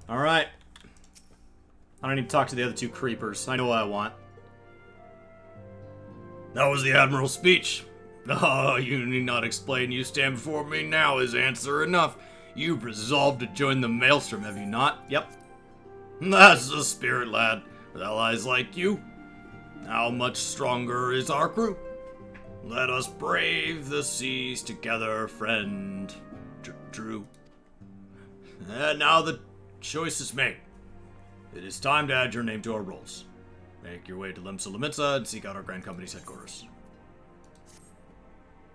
Alright. I don't need to talk to the other two creepers. I know what I want. That was the Admiral's speech. Oh, you need not explain. You stand before me now is answer enough. You've resolved to join the Maelstrom, have you not? Yep. That's the spirit, lad. With allies like you, how much stronger is our crew? Let us brave the seas together, friend. True. And now the choice is made. It is time to add your name to our rolls. Make your way to Limsa Lomitsa and seek out our Grand Company's headquarters.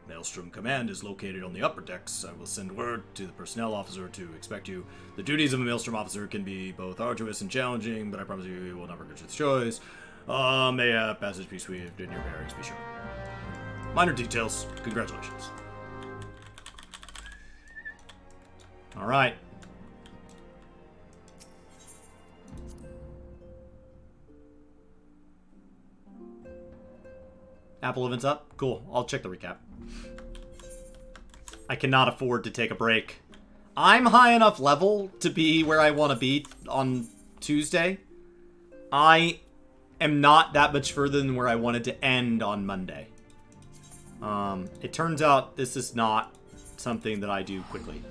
Maelstrom Command is located on the upper decks. I will send word to the personnel officer to expect you. The duties of a Maelstrom officer can be both arduous and challenging, but I promise you will never get your choice. May a passage be sweet in your bearings, be sure. Minor details. Congratulations. Alright. Apple events up? Cool. I'll check the recap. I cannot afford to take a break. I'm high enough level to be where I want to be on Tuesday. I am not that much further than where I wanted to end on Monday. It turns out this is not something that I do quickly.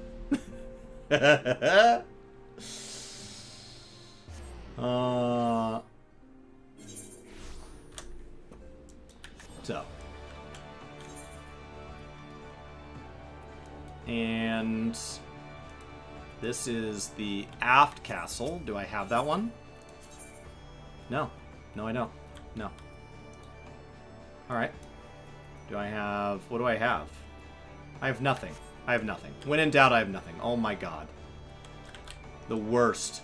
So. And this is the aft castle. Do I have that one? No. No, I don't. No. Alright. Do I have... What do I have? I have nothing. I have nothing. When in doubt, I have nothing. Oh my god. The worst.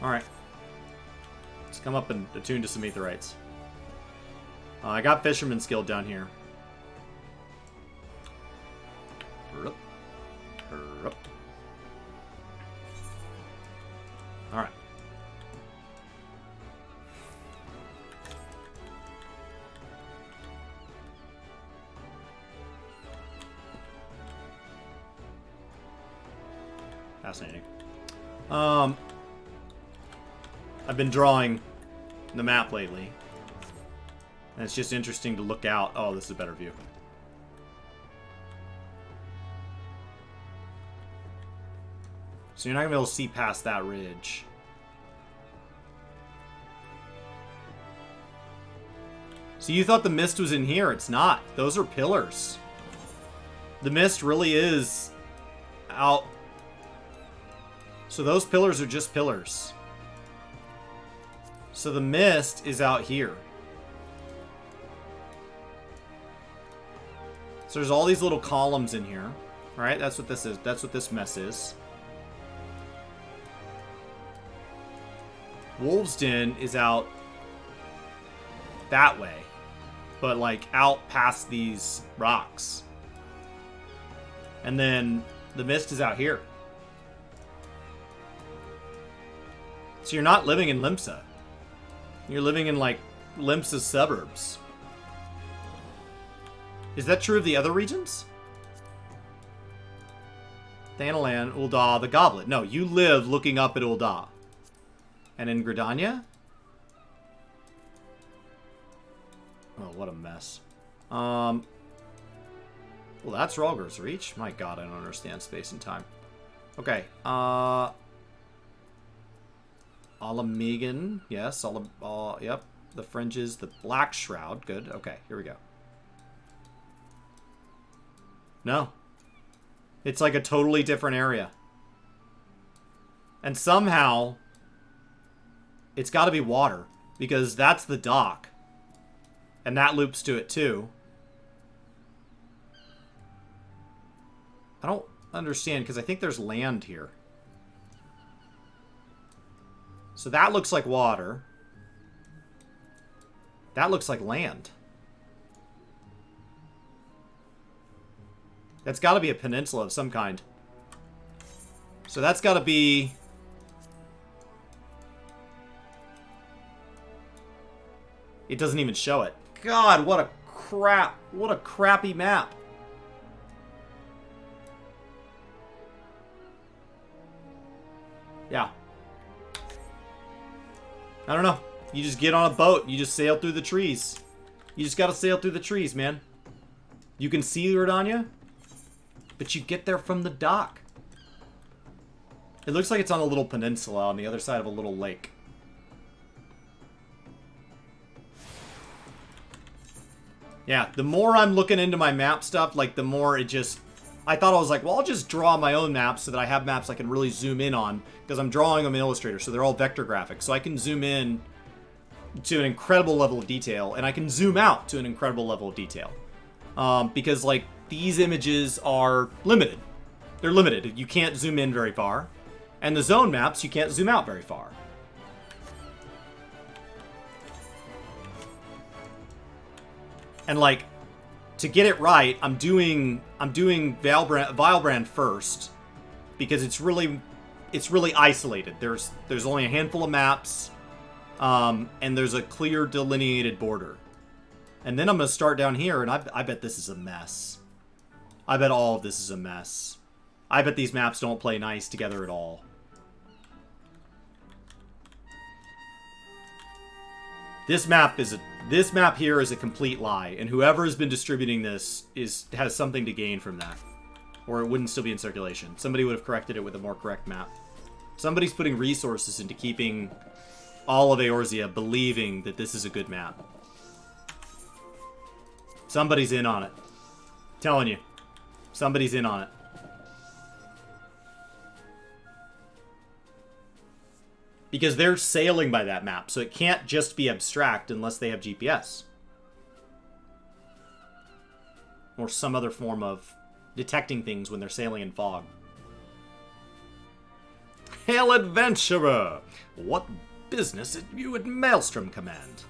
Alright. Let's come up and attune to some Aetherites. I got Fisherman's Guild down here. Alright. Fascinating. I've been drawing the map lately. And it's just interesting to look out. Oh, this is a better view. So you're not going to be able to see past that ridge. So you thought the mist was in here. It's not. Those are pillars. The mist really is out. So those pillars are just pillars. So the mist is out here. So there's all these little columns in here. Right? That's what this is. That's what this mess is. Wolf's Den is out that way. But like out past these rocks. And then the mist is out here. So you're not living in Limsa. You're living in like Limsa's suburbs. Is that true of the other regions? Thanalan, Ul'dah, the Goblet. No, you live looking up at Ul'dah. And in Gridania? Oh, what a mess. Well, that's Rhalgr's Reach. My god, I don't understand space and time. Okay, Alamegan. Yes, yep. The fringes, the Black Shroud. Good. Okay, here we go. No. It's like a totally different area. And somehow, it's got to be water. Because that's the dock. And that loops to it too. I don't understand, because I think there's land here. So that looks like water. That looks like land. That's got to be a peninsula of some kind. So that's got to be... It doesn't even show it. God, what a crap. What a crappy map. Yeah. I don't know. You just get on a boat. You just sail through the trees. You just gotta sail through the trees, man. You can see Rodania, but you get there from the dock. It looks like it's on a little peninsula on the other side of a little lake. Yeah, the more I'm looking into my map stuff, like, the more it just... I thought I was like, well, I'll just draw my own maps so that I have maps I can really zoom in on, because I'm drawing them in Illustrator, so they're all vector graphics. So I can zoom in to an incredible level of detail, and I can zoom out to an incredible level of detail. Because, like, these images are limited. They're limited. You can't zoom in very far. And the zone maps, you can't zoom out very far. And, like, to get it right, I'm doing Vilebrand first, because it's really isolated. There's only a handful of maps, and there's a clear delineated border. And then I'm gonna start down here, and I bet this is a mess. I bet all of this is a mess. I bet these maps don't play nice together at all. This map here is a complete lie, and whoever has been distributing this has something to gain from that. Or it wouldn't still be in circulation. Somebody would have corrected it with a more correct map. Somebody's putting resources into keeping all of Eorzea believing that this is a good map. Somebody's in on it. I'm telling you. Somebody's in on it. Because they're sailing by that map, so it can't just be abstract unless they have GPS. Or some other form of detecting things when they're sailing in fog. Hail, adventurer! What business have you at Maelstrom Command?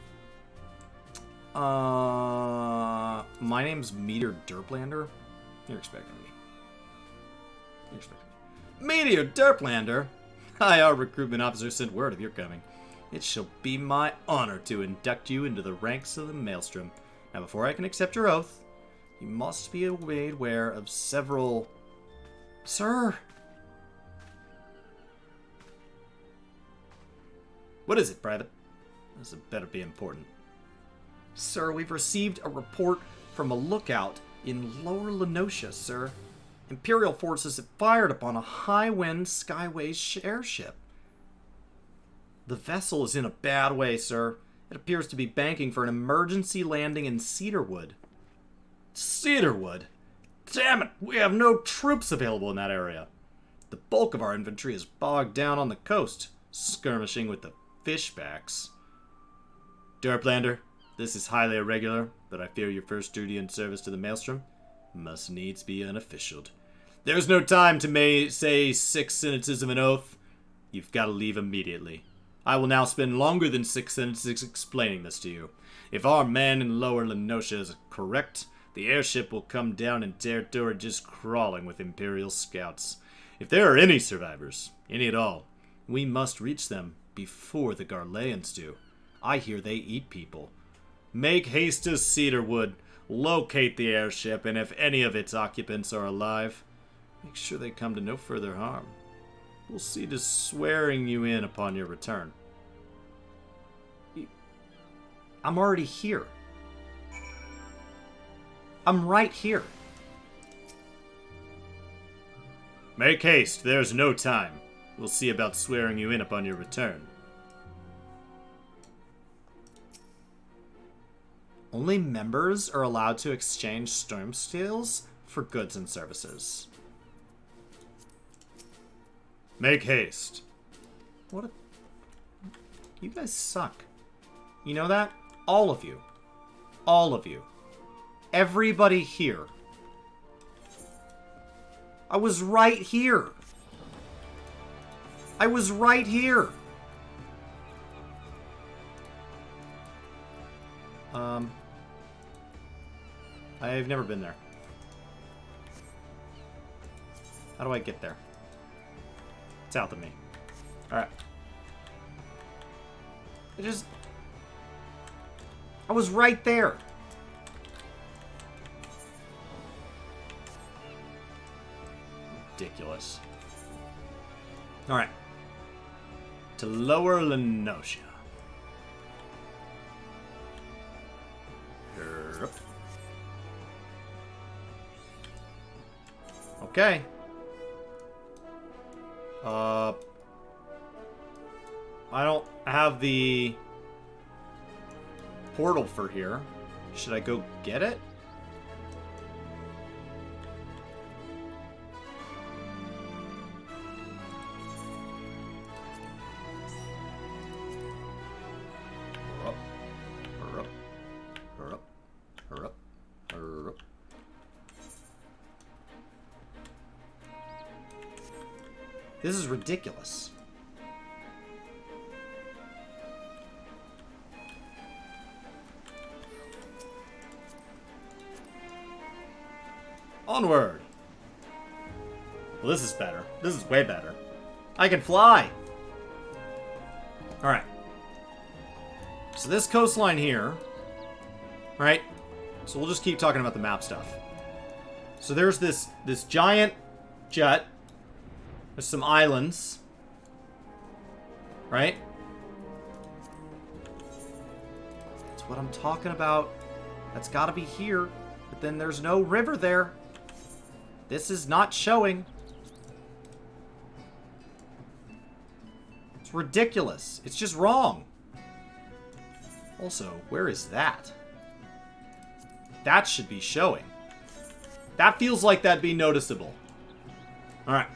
My name's Meteor Derplander. You're expecting me. Meteor Derplander? Hi, our recruitment officer sent word of your coming. It shall be my honor to induct you into the ranks of the Maelstrom. Now, before I can accept your oath, you must be made aware of several... Sir! What is it, Private? This had better be important. Sir, we've received a report from a lookout in Lower Lenosha, sir. Imperial forces have fired upon a high-wind Skyways airship. The vessel is in a bad way, sir. It appears to be banking for an emergency landing in Cedarwood. Cedarwood? Damn it! We have no troops available in that area. The bulk of our infantry is bogged down on the coast, skirmishing with the fishbacks. Derplander, this is highly irregular, but I fear your first duty in service to the Maelstrom must needs be unofficialed. There's no time to say 6 sentences of an oath. You've got to leave immediately. I will now spend longer than 6 sentences explaining this to you. If our man in Lower Lenosha is correct, the airship will come down in territory just crawling with Imperial scouts. If there are any survivors, any at all, we must reach them before the Garleans do. I hear they eat people. Make haste to Cedarwood. Locate the airship, and if any of its occupants are alive, make sure they come to no further harm. We'll see to swearing you in upon your return. I'm already here. I'm right here. Make haste, there's no time. We'll see about swearing you in upon your return. Only members are allowed to exchange storm steels for goods and services. Make haste. What a... You guys suck. You know that? All of you. All of you. Everybody here. I was right here. I was right here. I've never been there. How do I get there? South of me. Alright. I was right there. Ridiculous. Alright. to Lower Lenosha. Okay. I don't have the portal for here. Should I go get it? This is ridiculous. Onward! Well, this is better. This is way better. I can fly! Alright. So this coastline here... Right? So we'll just keep talking about the map stuff. So there's this giant jet. There's some islands. Right? That's what I'm talking about. That's gotta be here. But then there's no river there. This is not showing. It's ridiculous. It's just wrong. Also, where is that? That should be showing. That feels like that'd be noticeable. Alright.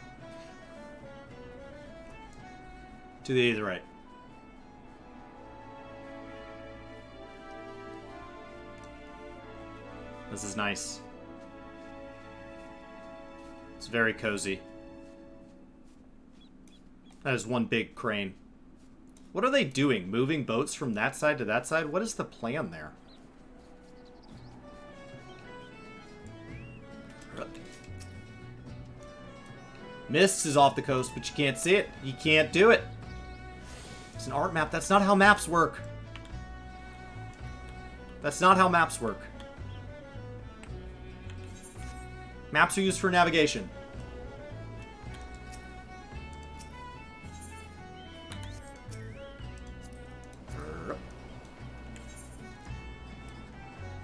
To the right. This is nice. It's very cozy. That is one big crane. What are they doing? Moving boats from that side to that side? What is the plan there? Mists is off the coast, but you can't see it. You can't do it. It's an art map. That's not how maps work. That's not how maps work. Maps are used for navigation.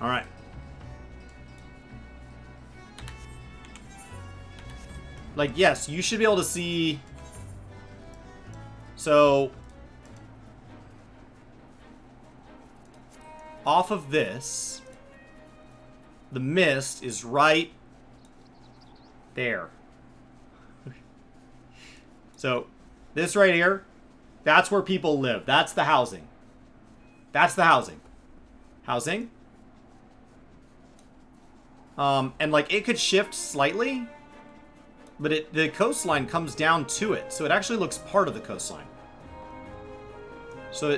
Alright. Like, yes, you should be able to see... So... Off of this... The mist is right... there. So, this right here... That's where people live. That's the housing. That's the housing. Housing. And, like, it could shift slightly... But the coastline comes down to it. So it actually looks part of the coastline. So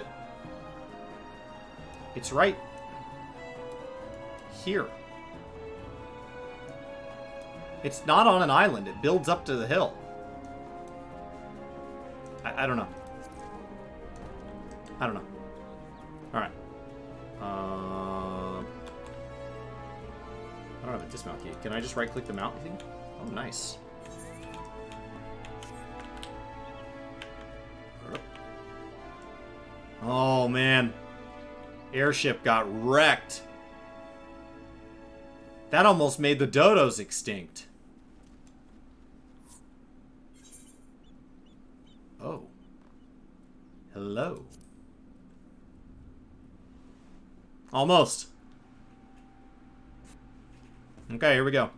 it's right here. It's not on an island. It builds up to the hill. I don't know. I don't know. Alright. I don't have a dismount key. Can I just right-click the mount key? Oh, nice. Oh, man. Airship got wrecked. That almost made the dodos extinct. Oh. Hello. Almost. Okay, here we go.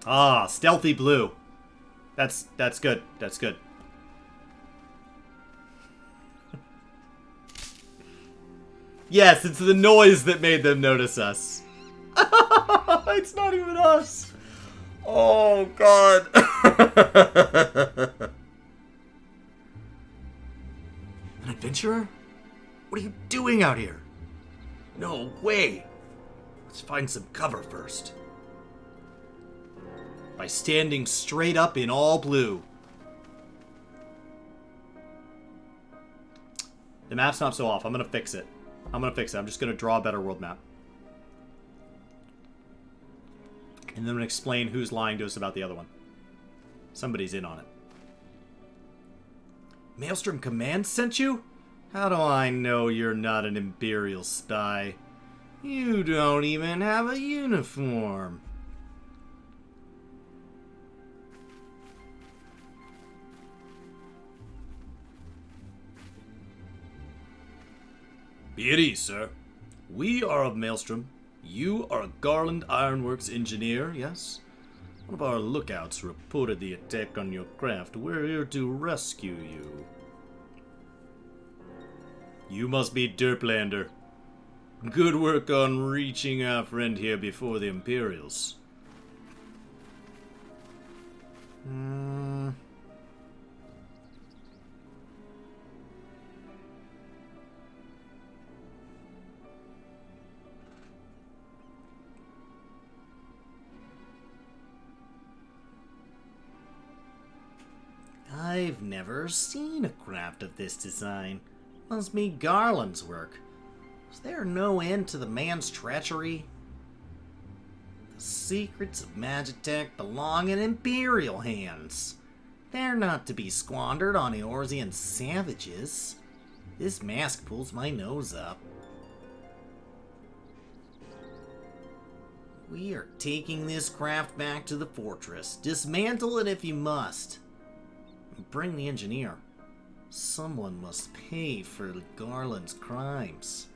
Ah, stealthy blue. That's good. That's good. Yes, it's the noise that made them notice us. It's not even us. Oh, God. An adventurer? What are you doing out here? No way. Let's find some cover first. By standing straight up in all blue. The map's not so off. I'm going to fix it. I'm just going to draw a better world map. And then explain who's lying to us about the other one. Somebody's in on it. Maelstrom Command sent you? How do I know you're not an Imperial spy? You don't even have a uniform. Be at ease, sir. We are of Maelstrom. You are a Garland Ironworks engineer, yes? One of our lookouts reported the attack on your craft. We're here to rescue you. You must be Derplander. Good work on reaching our friend here before the Imperials. I've never seen a craft of this design. Must be Garland's work. Is there no end to the man's treachery? The secrets of Magitech belong in Imperial hands. They're not to be squandered on Eorzean savages. This mask pulls my nose up. We are taking this craft back to the fortress. Dismantle it if you must. Bring the engineer. Someone must pay for Garland's crimes.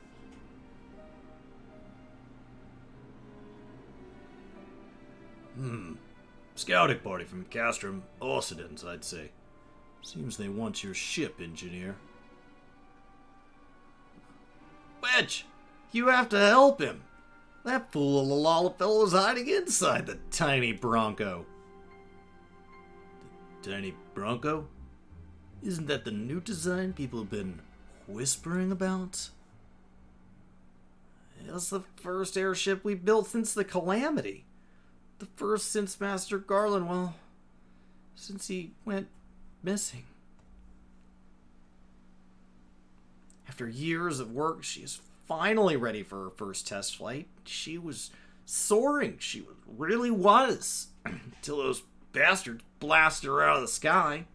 Scouting party from Castrum. Occidents, I'd say. Seems they want your ship, engineer. Wedge! You have to help him! That fool of a Lollapello is hiding inside the tiny Bronco. Tiny Bronco? Isn't that the new design people have been whispering about? It's the first airship we built since the Calamity. The first since Master Garland, well, since he went missing. After years of work, she is finally ready for her first test flight. She was soaring. She really was. Until those bastards blasted her out of the sky.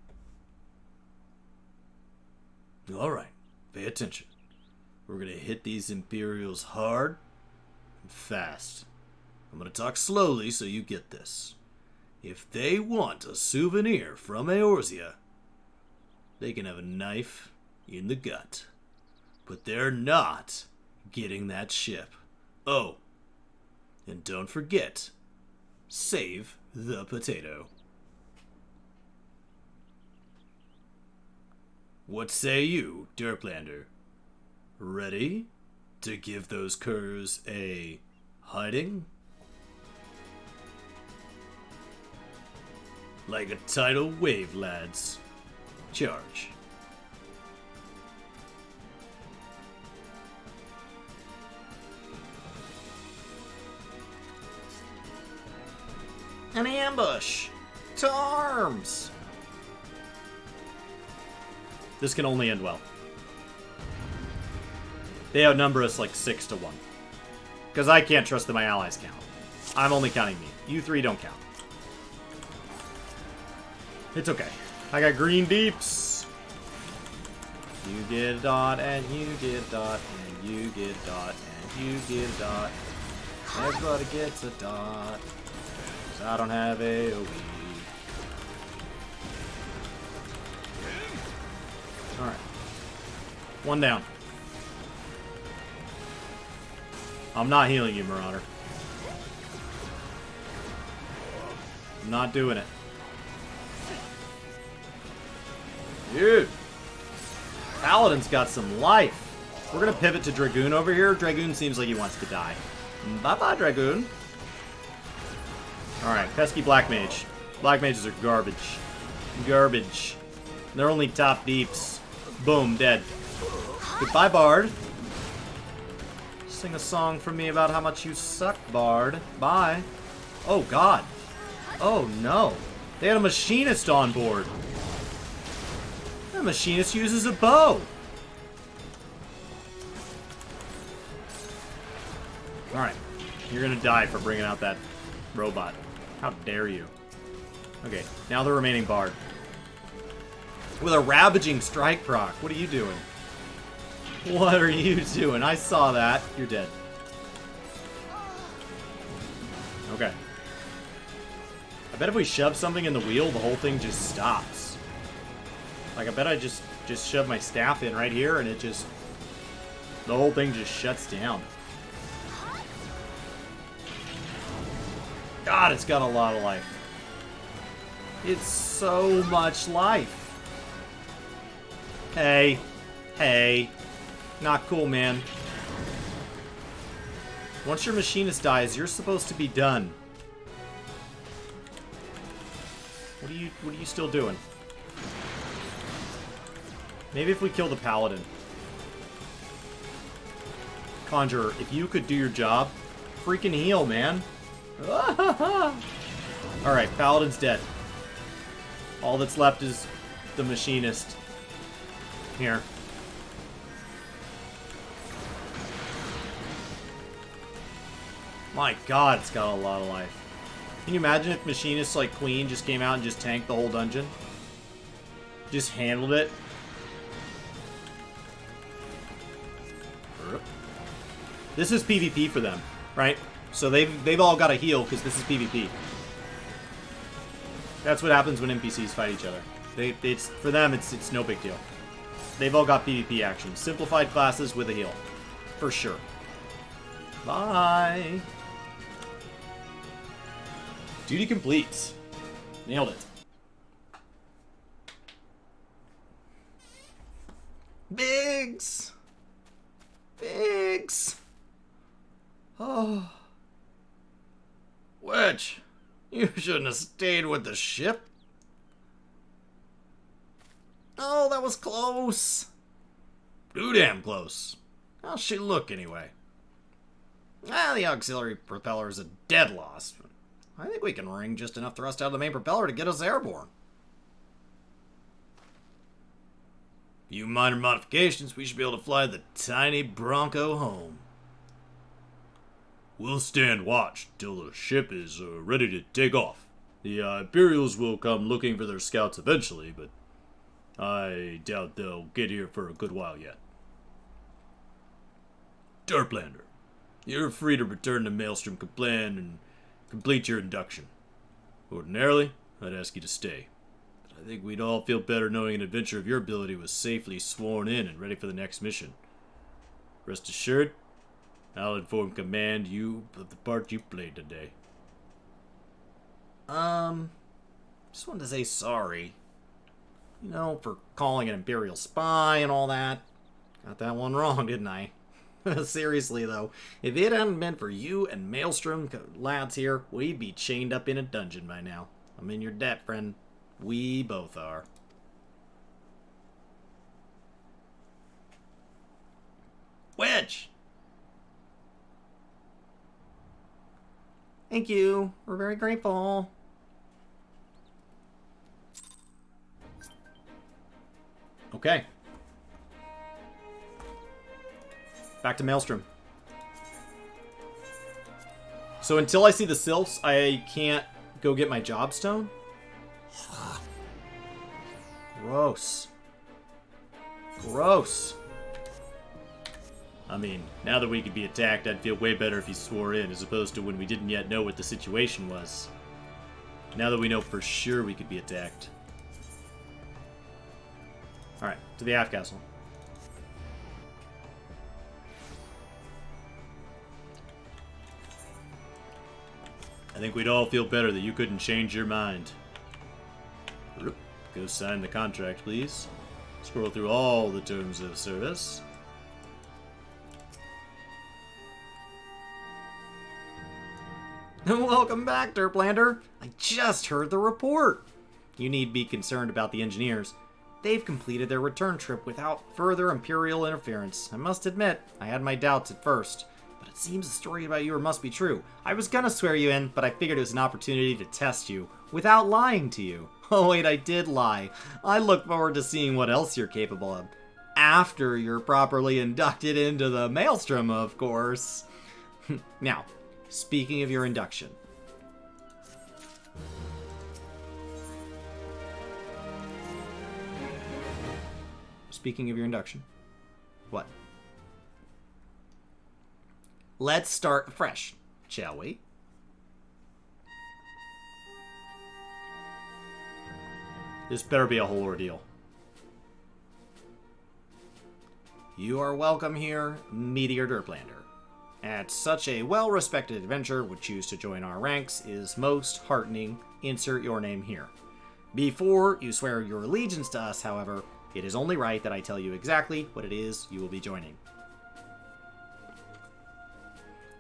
Alright, pay attention. We're gonna hit these Imperials hard and fast. I'm gonna talk slowly so you get this. If they want a souvenir from Eorzea, they can have a knife in the gut. But they're not getting that ship. Oh, and don't forget, save the potato. What say you, Derplander? Ready to give those curs a hiding? Like a tidal wave, lads. Charge. An ambush! To arms! This can only end well. They outnumber us like 6-1. Because I can't trust that my allies count. I'm only counting me. You three don't count. It's okay. I got green deeps. You get a dot, and you get a dot, and you get a dot, and you get a dot. Everybody gets a dot. Because I don't have AoE. Alright. One down. I'm not healing you, Marauder. I'm not doing it. Dude. Paladin's got some life. We're gonna pivot to Dragoon over here. Dragoon seems like he wants to die. Bye-bye, Dragoon. Alright, pesky Black Mage. Black Mages are garbage. Garbage. They're only top deeps. Boom, dead. Goodbye, Bard. Sing a song for me about how much you suck, Bard. Bye. Oh, God. Oh, no. They had a machinist on board. The machinist uses a bow. Alright. You're gonna die for bringing out that robot. How dare you? Okay, now the remaining bard. With a ravaging strike proc. What are you doing? What are you doing? I saw that. You're dead. Okay. I bet if we shove something in the wheel, the whole thing just stops. Like, I bet I just shove my staff in right here, and it just... the whole thing just shuts down. God, it's got a lot of life. It's so much life. Hey. Hey. Not cool, man. Once your machinist dies, you're supposed to be done. What are you still doing? Maybe if we kill the paladin. Conjurer, if you could do your job, freaking heal, man. Alright, paladin's dead. All that's left is the machinist. Here. My god, it's got a lot of life. Can you imagine if Machinist like Queen just came out and just tanked the whole dungeon? Just handled it? This is PvP for them, right? So they've all got to heal because this is PvP. That's what happens when NPCs fight each other. For them, it's no big deal. They've all got PvP action. Simplified classes with a heal. For sure. Bye. Duty complete. Nailed it. Biggs! Biggs! Oh. Which? You shouldn't have stayed with the ship. Oh, that was close. Too damn close. How's she look anyway? Ah, the auxiliary propeller is a dead loss. I think we can wring just enough thrust out of the main propeller to get us airborne. Few minor modifications, we should be able to fly the tiny Bronco home. We'll stand watch till the ship is ready to take off. The Imperials will come looking for their scouts eventually, but I doubt they'll get here for a good while yet. Derplander, you're free to return to Maelstrom Kaplan and complete your induction. Ordinarily, I'd ask you to stay. But I think we'd all feel better knowing an adventurer of your ability was safely sworn in and ready for the next mission. Rest assured, I'll inform Command you of the part you played today. Just wanted to say sorry. You know, for calling an Imperial spy and all that. Got that one wrong, didn't I? Seriously, though, if it hadn't been for you and Maelstrom lads here, we'd be chained up in a dungeon by now. I'm in your debt, friend. We both are. Which? Thank you. We're very grateful. Okay. Back to Maelstrom. So until I see the sylphs, I can't go get my job stone? Gross. Gross. I mean, now that we could be attacked, I'd feel way better if he swore in, as opposed to when we didn't yet know what the situation was. Now that we know for sure we could be attacked. Alright, to the aft castle. I think we'd all feel better that you couldn't change your mind. Go sign the contract, please. Scroll through all the terms of service. Welcome back, Derplander. I just heard the report. You need be concerned about the engineers. They've completed their return trip without further Imperial interference. I must admit, I had my doubts at first. But it seems the story about you must be true. I was gonna swear you in, but I figured it was an opportunity to test you, without lying to you. Oh wait, I did lie. I look forward to seeing what else you're capable of. After you're properly inducted into the Maelstrom, of course. Now, speaking of your induction, Speaking of your induction. What? Let's start fresh, shall we? This better be a whole ordeal. You are welcome here, Meteor Derplander. At such a well-respected adventurer would choose to join our ranks is most heartening. Insert your name here. Before you swear your allegiance to us, however, it is only right that I tell you exactly what it is you will be joining.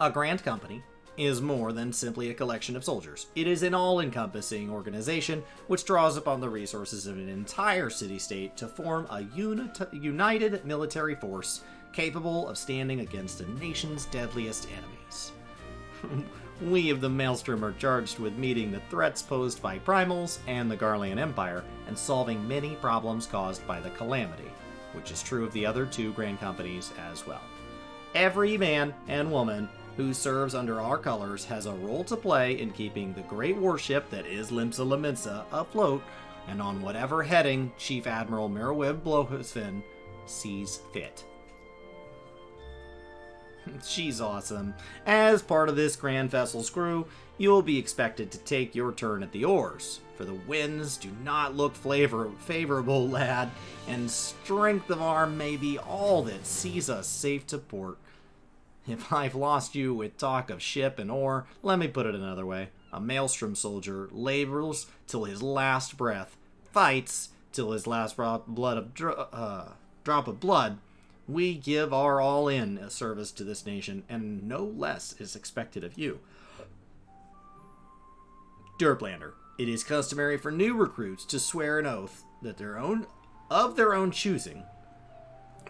A grand company is more than simply a collection of soldiers. It is an all-encompassing organization which draws upon the resources of an entire city-state to form a united military force capable of standing against the nation's deadliest enemies. We of the Maelstrom are charged with meeting the threats posed by Primals and the Garlean Empire and solving many problems caused by the Calamity, which is true of the other two grand companies as well. Every man and woman who serves under our colors has a role to play in keeping the great warship that is Limsa Laminsa afloat and on whatever heading Chief Admiral Merowib Blowfin sees fit. She's awesome. As part of this grand vessel's crew, you'll be expected to take your turn at the oars, for the winds do not look favorable, lad, and strength of arm may be all that sees us safe to port. If I've lost you with talk of ship and oar, let me put it another way. A Maelstrom soldier labors till his last breath, fights till his last drop of blood. We give our all in a service to this nation, and no less is expected of you. Derplander, it is customary for new recruits to swear an oath that of their own choosing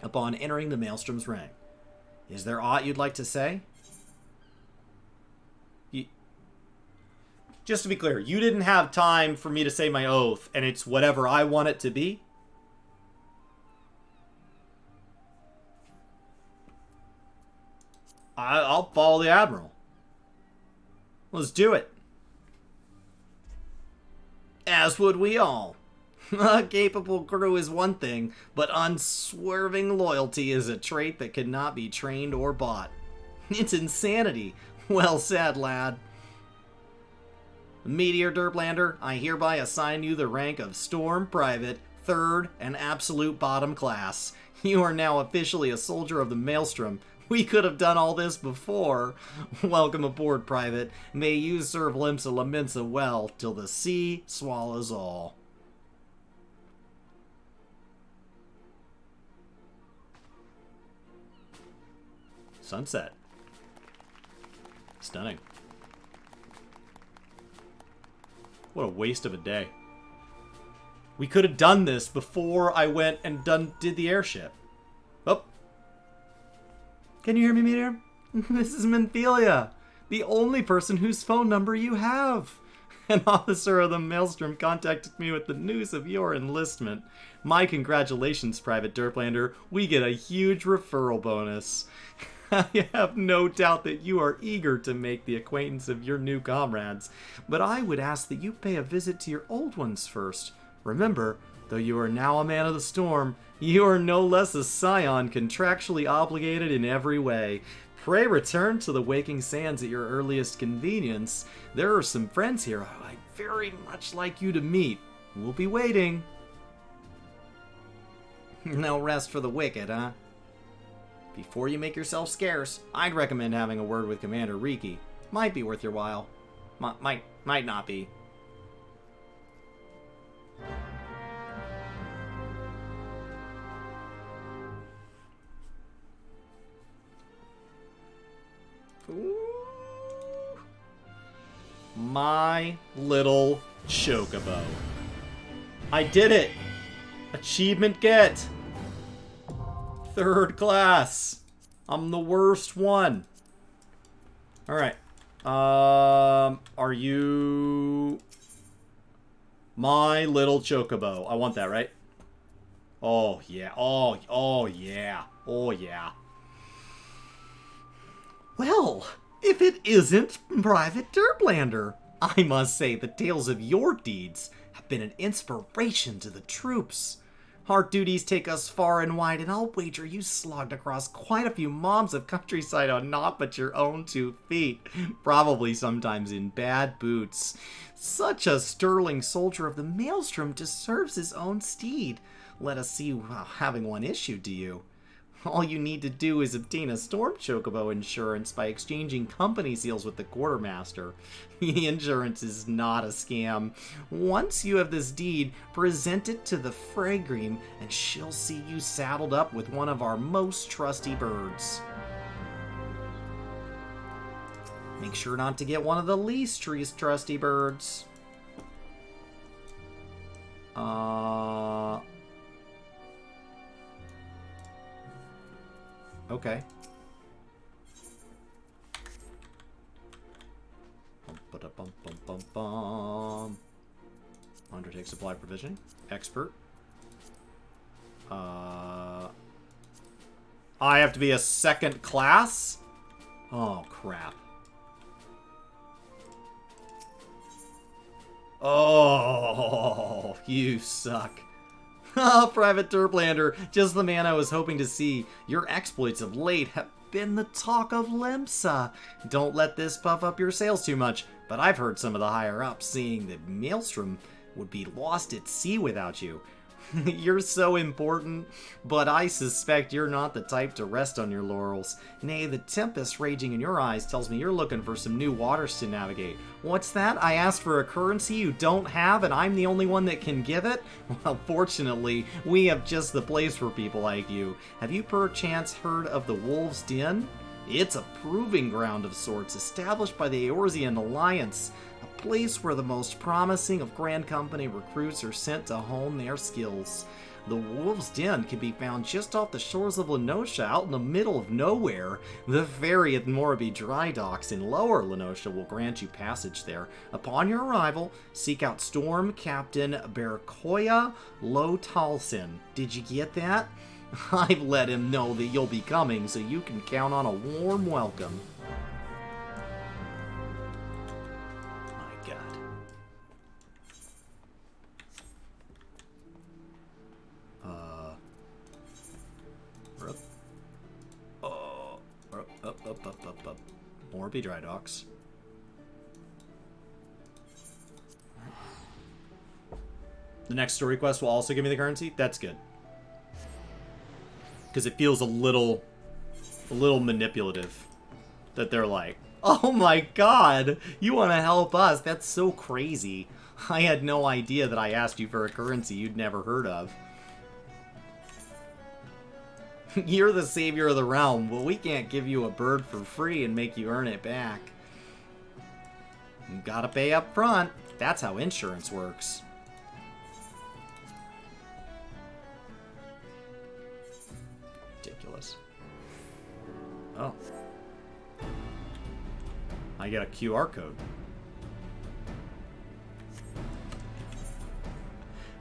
upon entering the Maelstrom's rank. Is there aught you'd like to say? Just to be clear, you didn't have time for me to say my oath, and it's whatever I want it to be? I'll follow the Admiral. Let's do it. As would we all. A capable crew is one thing, but unswerving loyalty is a trait that cannot be trained or bought. It's insanity. Well said, lad. Meteor Derplander, I hereby assign you the rank of Storm Private, 3rd and absolute bottom class. You are now officially a soldier of the Maelstrom. We could have done all this before. Welcome aboard, Private. May you serve Limsa Laminsa well till the sea swallows all. Sunset. Stunning. What a waste of a day. We could have done this before I went and did the airship. Oh. Can you hear me, Meteor? This is Menthelia, the only person whose phone number you have. An officer of the Maelstrom contacted me with the news of your enlistment. My congratulations, Private Derplander. We get a huge referral bonus. I have no doubt that you are eager to make the acquaintance of your new comrades, but I would ask that you pay a visit to your old ones first. Remember, though you are now a man of the storm, you are no less a scion contractually obligated in every way. Pray return to the waking sands at your earliest convenience. There are some friends here who I'd very much like you to meet. We'll be waiting. No rest for the wicked, huh? Before you make yourself scarce, I'd recommend having a word with Commander Riki. Might be worth your while. Might not be. Ooh. My little chocobo. I did it! Achievement get! 3rd class. I'm the worst one. Alright. Are you... My little chocobo. I want that, right? Oh, yeah. Oh, yeah. Oh, yeah. Well, if it isn't Private Derplander, I must say the tales of your deeds have been an inspiration to the troops. Our duties take us far and wide, and I'll wager you slogged across quite a few moms of countryside on naught but your own 2 feet, probably sometimes in bad boots. Such a sterling soldier of the Maelstrom deserves his own steed. Let us see having one issued to you. All you need to do is obtain a Storm Chocobo insurance by exchanging company seals with the quartermaster. The insurance is not a scam. Once you have this deed, present it to the Fragream, and she'll see you saddled up with one of our most trusty birds. Make sure not to get one of the least trusty birds. Okay. Undertake supply provision. Expert. I have to be a 2nd class? Oh, crap. Oh, you suck. Private Derplander, just the man I was hoping to see. Your exploits of late have been the talk of Limsa. Don't let this puff up your sails too much, but I've heard some of the higher-ups saying that Maelstrom would be lost at sea without you. You're so important, but I suspect you're not the type to rest on your laurels. Nay, the tempest raging in your eyes tells me you're looking for some new waters to navigate. What's that? I asked for a currency you don't have, and I'm the only one that can give it? Well, fortunately, we have just the place for people like you. Have you perchance heard of the Wolves' Den? It's a proving ground of sorts, established by the Eorzean Alliance. A place where the most promising of Grand Company recruits are sent to hone their skills. The Wolves' Den can be found just off the shores of Lenosha, out in the middle of nowhere. The ferry at Moraby Dry Docks in Lower Lenosha will grant you passage there. Upon your arrival, seek out Storm Captain Berkoya Lotalsin. Did you get that? I've let him know that you'll be coming, so you can count on a warm welcome. Up. Moraby Dry Docks. The next story quest will also give me the currency. That's good. Because it feels a little manipulative. That they're like, oh my god, you want to help us? That's so crazy. I had no idea that I asked you for a currency you'd never heard of. You're the savior of the realm, but we can't give you a bird for free and make you earn it back. You gotta pay up front. That's how insurance works. Ridiculous. Oh. I get a QR code.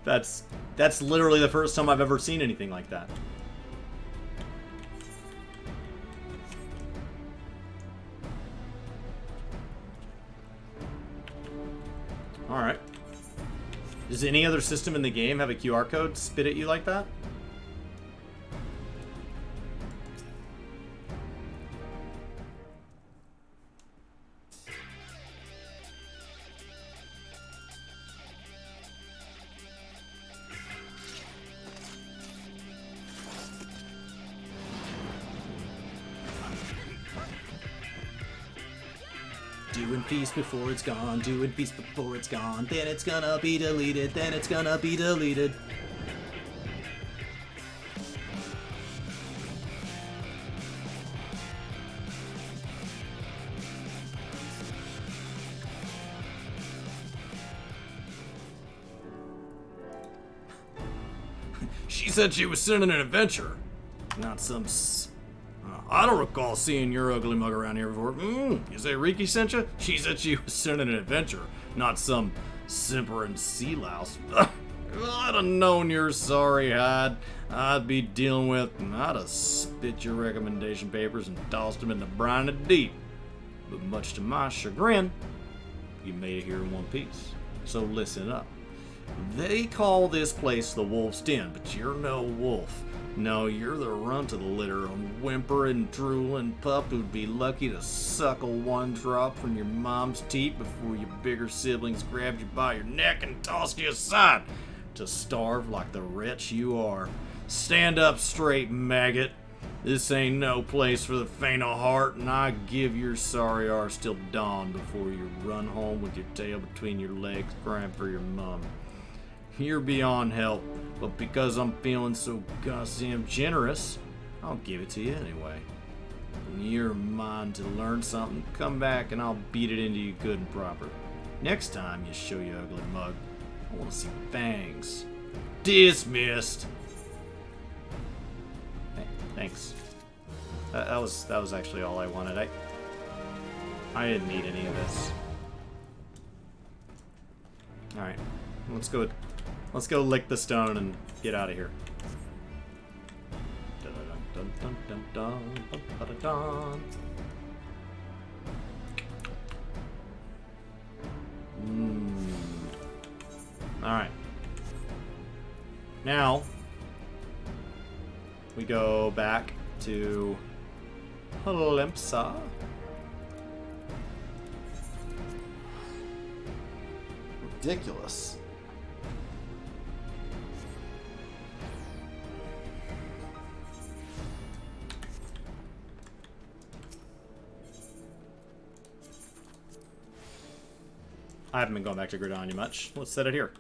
That's literally the first time I've ever seen anything like that. Alright. Does any other system in the game have a QR code spit at you like that? Doing peace before it's gone, doing peace before it's gone, then it's gonna be deleted, then it's gonna be deleted. She said she was sending an adventure. Not some I don't recall seeing your ugly mug around here before. You say Riki sent you? She said she was sending an adventure, not some simpering sea louse. I'd have known you're sorry, I'd be dealing with, and I'd have spit your recommendation papers and tossed them in the brine of deep. But much to my chagrin, you made it here in one piece. So listen up. They call this place the Wolf's Den, but you're no wolf. No, you're the runt of the litter, a whimpering, drooling pup who'd be lucky to suckle one drop from your mom's teat before your bigger siblings grabbed you by your neck and tossed you aside to starve like the wretch you are. Stand up straight, maggot. This ain't no place for the faint of heart, and I give your sorry arse till dawn before you run home with your tail between your legs crying for your mom. You're beyond help, but because I'm feeling so goddamn generous, I'll give it to you anyway. When you're mine to learn something, come back and I'll beat it into you good and proper. Next time you show your ugly mug, I want to see fangs. Dismissed. Thanks. That was actually all I wanted. I didn't need any of this. All right, let's go lick the stone and get out of here. All right. Now we go back to Halimsa. Ridiculous. I haven't been going back to Gridania much. Let's set it here.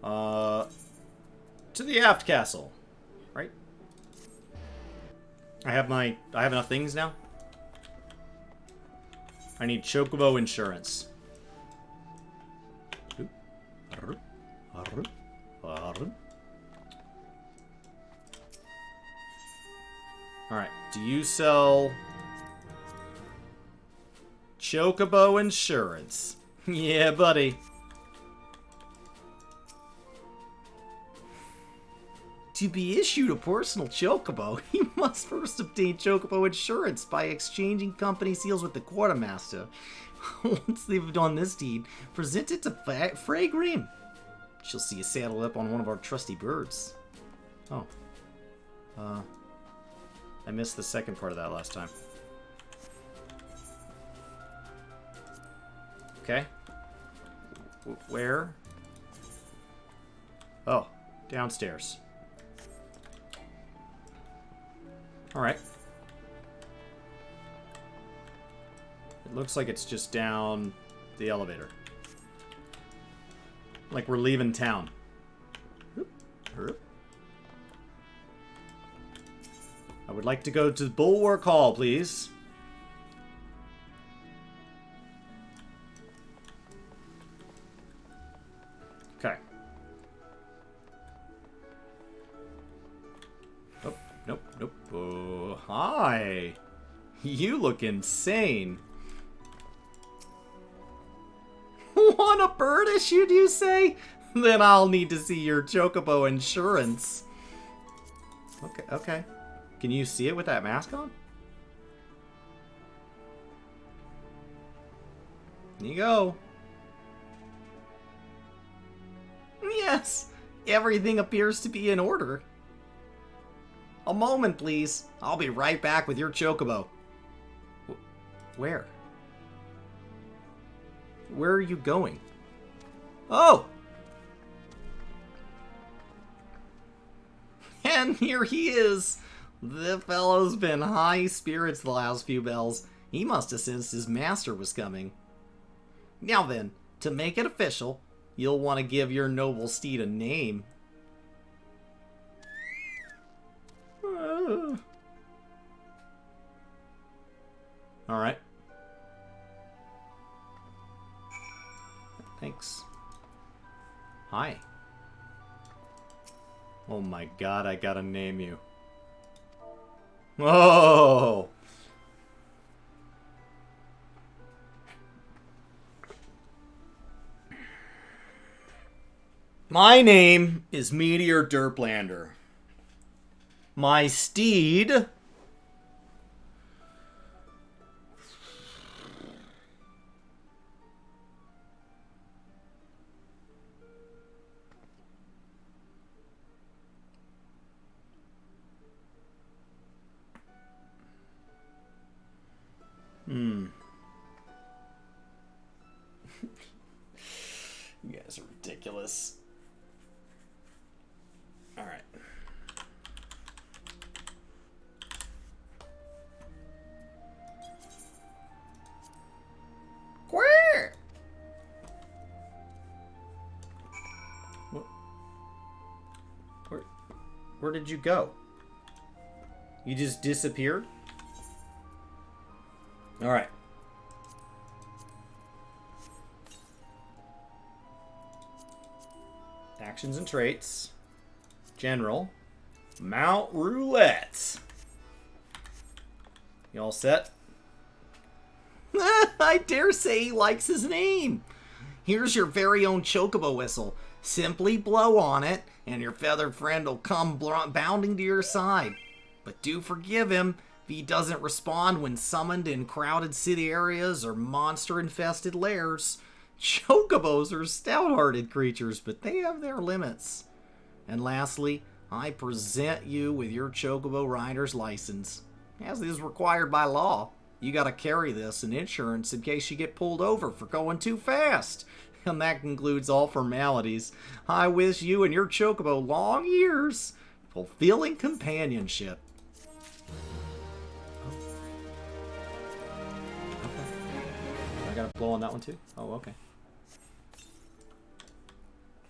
To the aft castle, right? I have enough things now. I need Chocobo insurance. Alright, do you sell Chocobo insurance? Yeah, buddy. To be issued a personal Chocobo, you must first obtain Chocobo insurance by exchanging company seals with the quartermaster. Once they've done this deed, present it to Frey Green. She'll see you saddle up on one of our trusty birds. Oh. I missed the second part of that last time. Okay. Where? Oh, downstairs. Alright. It looks like it's just down the elevator. Like we're leaving town. I would like to go to Bulwark Hall, please. Okay. Nope. Oh, hi. You look insane. Want a bird issued, you say? Then I'll need to see your Chocobo insurance. Okay. Can you see it with that mask on? There you go. Yes, everything appears to be in order. A moment, please. I'll be right back with your Chocobo. Where? Where are you going? Oh! And here he is. The fellow's been high spirits the last few bells. He must have sensed his master was coming. Now then, to make it official, you'll want to give your noble steed a name. Alright. Thanks. Hi. Oh my god, I gotta name you. Oh! My name is Meteor Derplander. My steed You guys are ridiculous. Alright. Where? Where did you go? You just disappeared? Alright. Actions and traits. General. Mount Roulette. You all set? I dare say he likes his name. Here's your very own chocobo whistle. Simply blow on it, and your feathered friend will come bounding to your side. But do forgive him if he doesn't respond when summoned in crowded city areas or monster-infested lairs. Chocobos are stout-hearted creatures, but they have their limits. And lastly, I present you with your chocobo rider's license. As is required by law, you gotta carry this and insurance in case you get pulled over for going too fast. And that concludes all formalities. I wish you and your chocobo long years, fulfilling companionship. Okay. I gotta blow on that one too? Oh, okay.